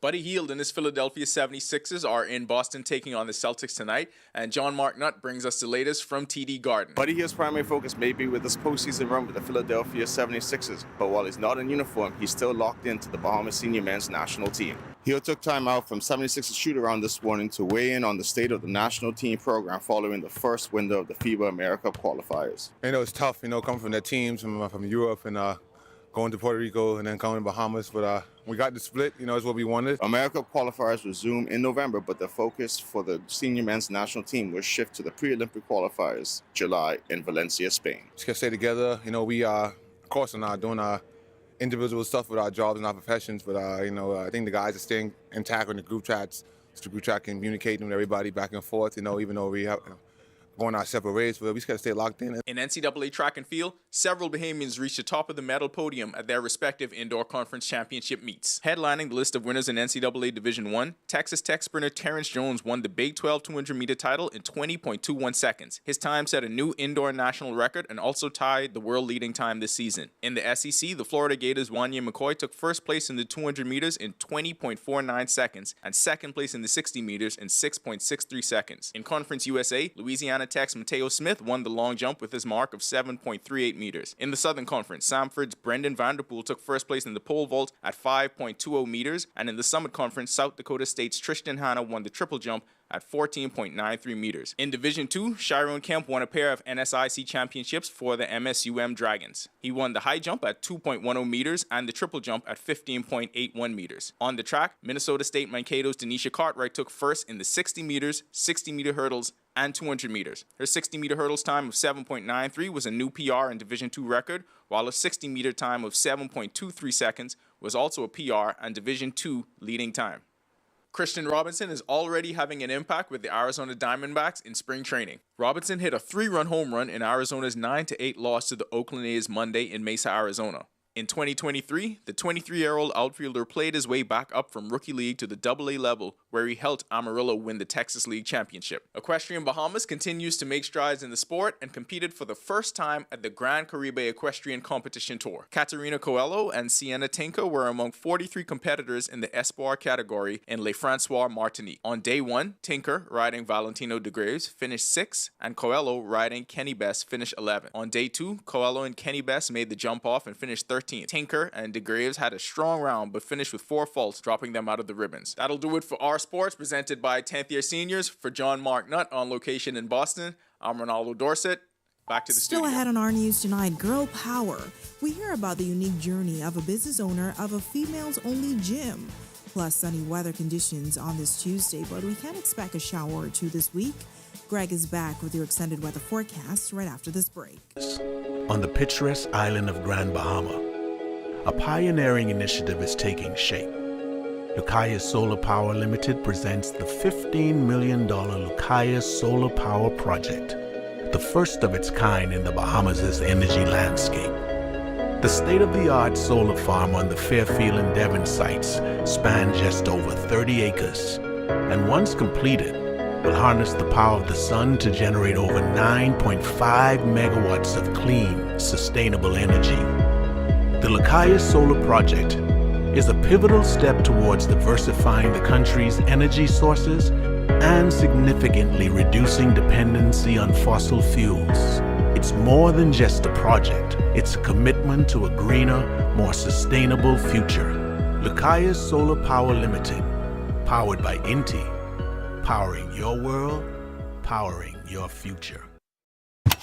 Buddy Hield and his Philadelphia 76ers are in Boston taking on the Celtics tonight, and John Mark Nutt brings us the latest from TD Garden.
Buddy Hield's primary focus may be with his postseason run with the Philadelphia 76ers, but while he's not in uniform, he's still locked into the Bahamas senior men's national team. Hield took time out from 76ers shoot-around this morning to weigh in on the state of the national team program following the first window of the FIBA America qualifiers.
It's tough, coming from the teams from Europe and going to Puerto Rico and then coming to Bahamas, but we got the split, it's what we wanted.
America qualifiers resume in November, but the focus for the senior men's national team will shift to the pre-Olympic qualifiers, July in Valencia, Spain.
Just gotta stay together. We of course are not doing our individual stuff with our jobs and our professions, but I think the guys are staying intact in the group chats. So the group chat communicating with everybody back and forth, even though we have going our separate ways, but we just got to stay locked in.
In NCAA track and field, several Bahamians reached the top of the medal podium at their respective indoor conference championship meets. Headlining the list of winners in NCAA Division I, Texas Tech sprinter Terrence Jones won the Big 12 200-meter title in 20.21 seconds. His time set a new indoor national record and also tied the world-leading time this season. In the SEC, the Florida Gators' Wanya McCoy took first place in the 200 meters in 20.49 seconds and second place in the 60 meters in 6.63 seconds. In Conference USA, Louisiana Tech's Mateo Smith won the long jump with his mark of 7.38 meters. In the Southern Conference, Samford's Brendan Vanderpool took first place in the pole vault at 5.20 meters, and in the Summit Conference, South Dakota State's Tristan Hanna won the triple jump at 14.93 meters. In Division II, Chiron Kemp won a pair of NSIC championships for the MSUM Dragons. He won the high jump at 2.10 meters and the triple jump at 15.81 meters. On the track, Minnesota State Mankato's Denisha Cartwright took first in the 60 meters, 60-meter hurdles, and 200 meters. Her 60-meter hurdles time of 7.93 was a new PR and Division II record, while a 60-meter time of 7.23 seconds was also a PR and Division II leading time. Christian Robinson is already having an impact with the Arizona Diamondbacks in spring training. Robinson hit a 3-run home run in Arizona's 9-8 loss to the Oakland A's Monday in Mesa, Arizona. In 2023, the 23-year-old outfielder played his way back up from rookie league to the AA level, where he helped Amarillo win the Texas League Championship. Equestrian Bahamas continues to make strides in the sport and competed for the first time at the Grand Caribe Equestrian Competition Tour. Katerina Coelho and Sienna Tinka were among 43 competitors in the Espoir category in Le Francois, Martinique. On day one, Tinker, riding Valentino de Graves, finished 6th, and Coelho, riding Kenny Best, finished 11th. On day two, Coelho and Kenny Best made the jump off and finished 13th. Tinker and de Graves had a strong round but finished with 4 faults, dropping them out of the ribbons. That'll do it for Our Sports, presented by 10th year seniors. For John Mark Nutt on location in Boston, I'm Ronaldo Dorset. Back to the
Still
studio.
ahead on our news tonight, Girl Power. We hear about the unique journey of a business owner of a females-only gym. Plus sunny weather conditions on this Tuesday, but we can expect a shower or two this week. Greg is back with your extended weather forecast right after this break.
On the picturesque island of Grand Bahama, a pioneering initiative is taking shape. Lucaya Solar Power Limited presents the $15 million Lucaya Solar Power Project, the first of its kind in the Bahamas' energy landscape. The state-of-the-art solar farm on the Fairfield and Devon sites spans just over 30 acres, and once completed, will harness the power of the sun to generate over 9.5 megawatts of clean, sustainable energy. The Lucaya Solar Project is a pivotal step towards diversifying the country's energy sources and significantly reducing dependency on fossil fuels. It's more than just a project. It's a commitment to a greener, more sustainable future. Lucaya Solar Power Limited, powered by Inti, powering your world, powering your future.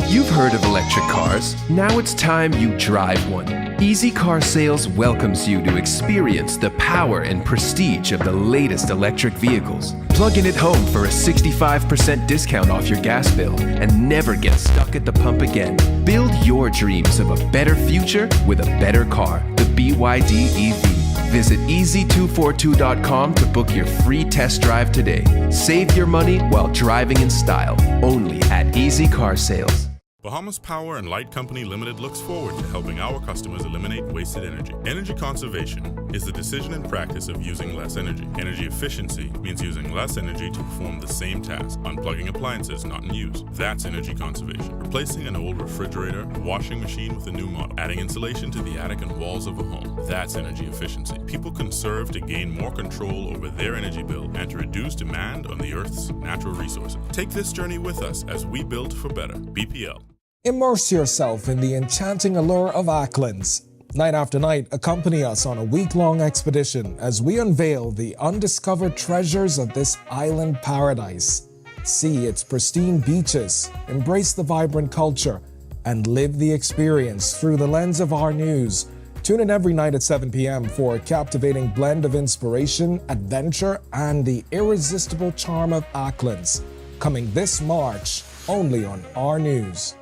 You've heard of electric cars. Now it's time you drive one. Easy Car Sales welcomes you to experience the power and prestige of the latest electric vehicles. Plug in at home for a 65% discount off your gas bill and never get stuck at the pump again. Build your dreams of a better future with a better car, the BYD EV. Visit easy242.com to book your free test drive today. Save your money while driving in style, only at Easy Car Sales.
Bahamas Power and Light Company Limited looks forward to helping our customers eliminate wasted energy. Energy conservation is the decision and practice of using less energy. Energy efficiency means using less energy to perform the same task, unplugging appliances not in use. That's energy conservation. Replacing an old refrigerator, washing machine with a new model, adding insulation to the attic and walls of a home. That's energy efficiency. People conserve to gain more control over their energy bill and to reduce demand on the Earth's natural resources. Take this journey with us as we build for better. BPL.
Immerse yourself in the enchanting allure of Acklands. Night after night, accompany us on a week-long expedition as we unveil the undiscovered treasures of this island paradise. See its pristine beaches, embrace the vibrant culture, and live the experience through the lens of our news. Tune in every night at 7 p.m. for a captivating blend of inspiration, adventure, and the irresistible charm of Acklands. Coming this March, only on Our News.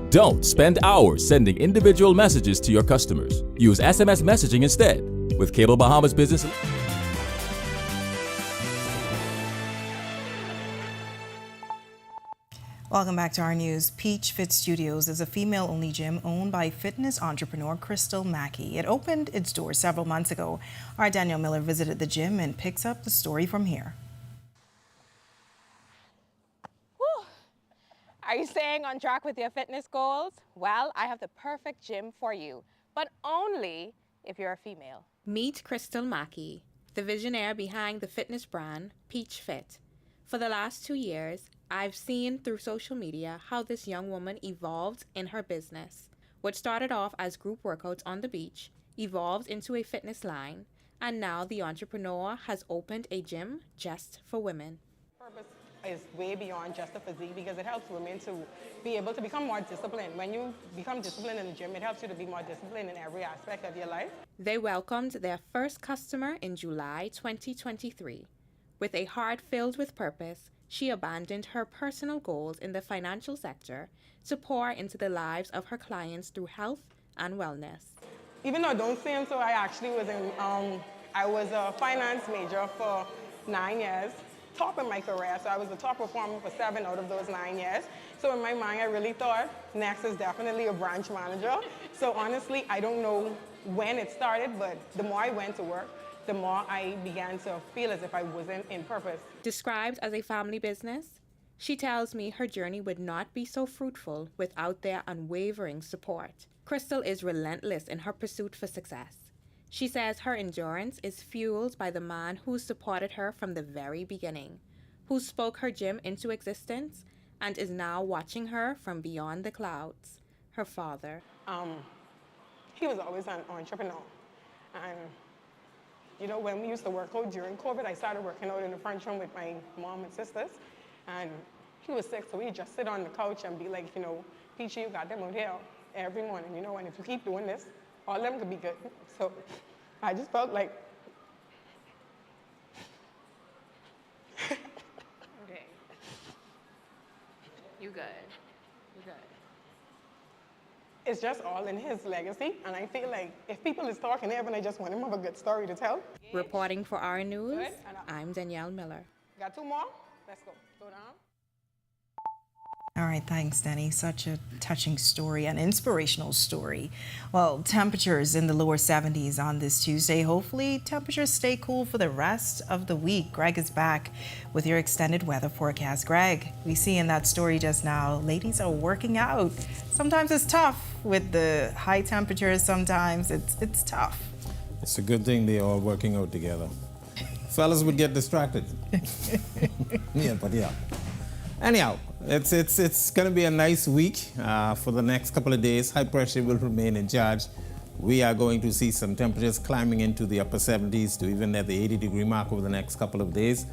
Don't spend hours sending individual messages to your customers. Use SMS messaging instead. With Cable Bahamas Business.
Welcome back to our news. Peach Fit Studios is a female-only gym owned by fitness entrepreneur Crystal Mackey. It opened its doors several months ago. Our Daniel Miller visited the gym and picks up the story from here.
Are you staying on track with your fitness goals? Well, I have the perfect gym for you, but only if you're a female.
Meet Crystal Mackey, the visionary behind the fitness brand Peach Fit. For the last 2 years, I've seen through social media how this young woman evolved in her business. What started off as group workouts on the beach evolved into a fitness line, and now the entrepreneur has opened a gym just for women.
Is way beyond just the physique because it helps women to be able to become more disciplined. When you become disciplined in the gym, it helps you to be more disciplined in every aspect of your life.
They welcomed their first customer in July 2023. With a heart filled with purpose, she abandoned her personal goals in the financial sector to pour into the lives of her clients through health and wellness.
Even though I don't seem so, I actually was I was a finance major for 9 years.
top of my career. So I was the top performer for 7 out of those 9 years. So in my mind, I really thought next is definitely a branch manager. So honestly, I don't know when it started, but the more I went to work, the more I began to feel as if I wasn't in purpose.
Described as a family business, she tells me her journey would not be so fruitful without their unwavering support. Crystal is relentless in her pursuit for success. She says her endurance is fueled by the man who supported her from the very beginning, who spoke her gym into existence and is now watching her from beyond the clouds, her father.
He was always an entrepreneur. And you know, when we used to work out during COVID, I started working out in the front room with my mom and sisters. And he was sick, so he'd just sit on the couch and be like, you know, Peachy, you got them out here every morning, you know, and if you keep doing this, all of them could be good. So I just felt like...
Okay. You good. You good.
It's just all in his legacy, and I feel like if people is talking to him, I just want him to have a good story to tell.
Reporting for Our News, I'm Danielle Miller.
Got 2 more? Let's go. Go down.
All right, thanks, Danny. Such a touching story, an inspirational story. Well, temperatures in the lower 70s on this Tuesday. Hopefully, temperatures stay cool for the rest of the week. Greg is back with your extended weather forecast. Greg, we see in that story just now, ladies are working out. Sometimes it's tough with the high temperatures. Sometimes it's tough.
It's a good thing they're all working out together. Fellas would get distracted. Yeah. Anyhow, it's going to be a nice week for the next couple of days. High pressure will remain in charge. We are going to see some temperatures climbing into the upper 70s to even at the 80-degree mark over the next couple of days.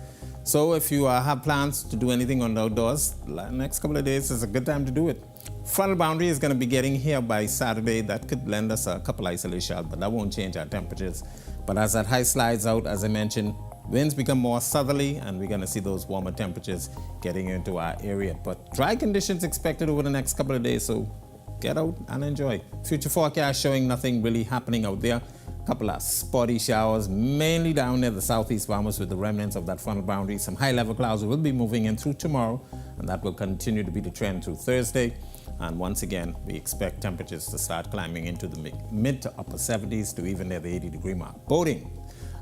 So if you have plans to do anything on the outdoors, the next couple of days is a good time to do it. Frontal boundary is going to be getting here by Saturday. That could lend us a couple isolated showers, but that won't change our temperatures. But as that high slides out, as I mentioned, winds become more southerly, and we're going to see those warmer temperatures getting into our area. But dry conditions expected over the next couple of days, so get out and enjoy. Future forecast showing nothing really happening out there. A couple of spotty showers, mainly down near the southeast Bahamas with the remnants of that frontal boundary. Some high-level clouds will be moving in through tomorrow, and that will continue to be the trend through Thursday. And once again, we expect temperatures to start climbing into the mid to upper 70s to even near the 80-degree mark. Boating.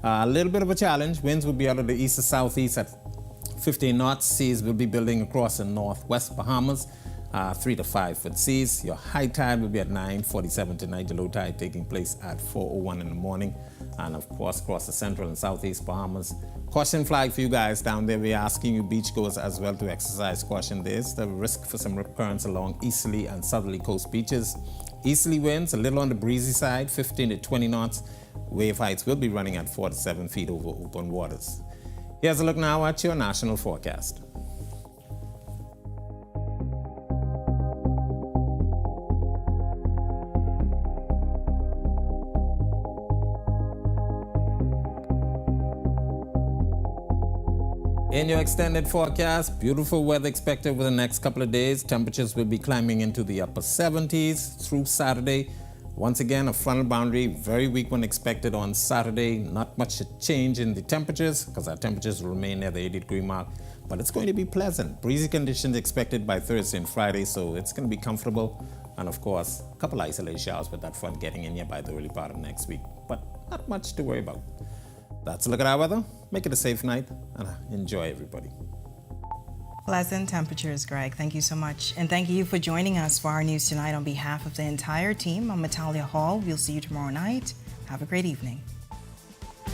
A little bit of a challenge. Winds will be out of the east to southeast at 15 knots. Seas will be building across the northwest Bahamas, 3 to 5 foot seas. Your high tide will be at 9:47 tonight. The low tide taking place at 4:01 in the morning. And of course, across the central and southeast Bahamas. Caution flag for you guys down there. We're asking you beachgoers as well to exercise caution. There's the risk for some rip currents along easterly and southerly coast beaches. Easterly winds, a little on the breezy side, 15 to 20 knots. Wave heights will be running at 4 to 7 feet over open waters. Here's a look now at your national forecast. In your extended forecast, beautiful weather expected over the next couple of days. Temperatures will be climbing into the upper 70s through Saturday. Once again, a frontal boundary, very weak one expected on Saturday. Not much change in the temperatures because our temperatures will remain near the 80-degree mark, but it's going to be pleasant. Breezy conditions expected by Thursday and Friday, so it's going to be comfortable. And of course, a couple isolated showers with that front getting in here by the early part of next week, but not much to worry about. That's a look at our weather. Make it a safe night and enjoy, everybody.
Pleasant temperatures, Greg. Thank you so much. And thank you for joining us for Our News Tonight on behalf of the entire team. I'm Natalia Hall. We'll see you tomorrow night. Have a great evening.